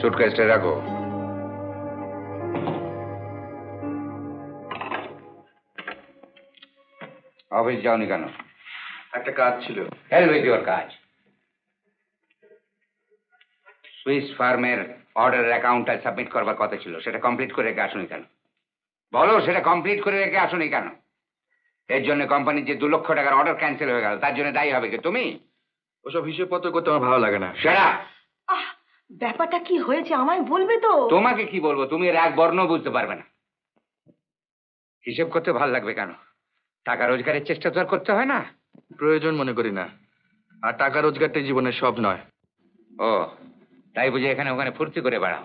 সুটকেসটা রাখো। অফিস যাওনি কেন? একটা কাজ ছিল। হেল উইথ ইউর কাজ। সুইস ফার্মের অর্ডারের অ্যাকাউন্টটা সাবমিট করবার কথা ছিল, সেটা কমপ্লিট করে রেখে আসুনি কেন? বলো, সেটা কমপ্লিট করে রেখে আসুনি কেন? এর জন্য কোম্পানির যে 2 লক্ষ টাকার অর্ডার ক্যান্সেল হয়ে গেল, তার জন্য দায়ী হবে কি তুমি? ওসব হিসেবপত্র করতে আমার ভালো লাগে না। সেরা ব্যাপারটা কি হয়েছে আমায় বলবে তো? তোমাকে কি বলবো, তুমি এর এক বর্ণ বুঝতে পারবে না। হিসেব করতে ভালো লাগবে কেন? টাকা রোজগারের চেষ্টা তো আর করতে হয় না। প্রয়োজন মনে করি না, আর টাকা রোজগারটাই জীবনের সব নয়। ও তাই বুঝে এখানে ওখানে ফুর্তি করে বেড়াও,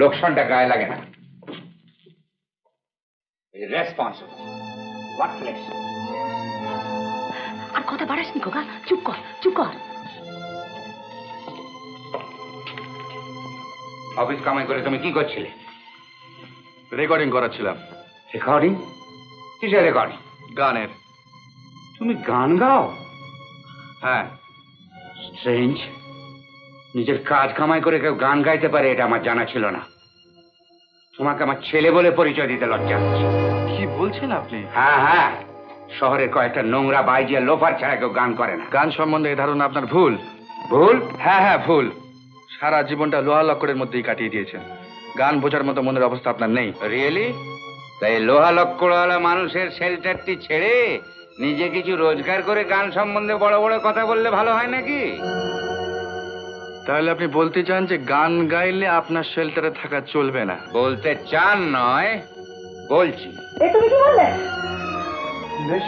লোকসানটা গায়ে লাগে না। Responsible workless. আর কথা বাড়াসনি খোকা, চুপ কর চুপ কর। অফিস কামাই করে তুমি কি করছিলে? রেকর্ডিং করাচ্ছিলাম। রেকর্ডিং? কিসের রেকর্ডিং? গানের। তুমি গান গাও? হ্যাঁ। স্ট্রেঞ্জ, নিজের কাজ কামাই করে কেউ গান গাইতে পারে এটা আমার জানা ছিল না। তোমাকে আমার ছেলে বলে পরিচয় দিতে লজ্জা হচ্ছে। কি বলছেন আপনি? হ্যাঁ হ্যাঁ, শহরের কয়েকটা নোংরা বাইজিয়া লোফার ছাড়া কেউ গান করে না। গান সম্বন্ধে এই ধারণা আপনার ভুল। ভুল? হ্যাঁ হ্যাঁ ভুল। সারা জীবনটা লোহা লক্করের মধ্যেই কাটিয়ে দিয়েছেন। গান বোঝার মতো মনের অবস্থা আপনার নেই। রিয়েলি? তাই লোহা লক্কড়ওয়ালা মানুষের শেল্টারটি ছেড়ে নিজে কিছু রোজগার করে গান সম্বন্ধে বড় বড় কথা বললে ভালো হয় নাকি? তাহলে আপনি বলতে চান যে গান গাইলে আপনার শেল্টারে থাকা চলবে না? বলতে চান নয়, বলছি। তুমি কি বললে? বেশ,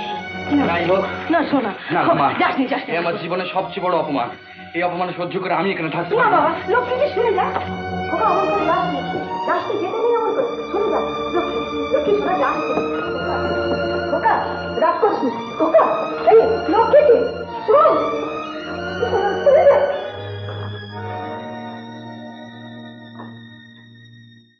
না শোনা, যাসনি যাসনি। আমার জীবনের সবচেয়ে বড় অপমান। এই অপমান সহ্য করে আমি এখানে থাকতে না পারবো বাবা, লক্ষ্মীকে শুনে যা। খোকা আমার করে যাসনি, যাসনি, যেতে নেই আমার করে, শুনে যা। লক্ষ্মী লক্ষ্মী শোনা যাসনি। খোকা রাগ করছিস? খোকা এই লক্ষ্মী শোন।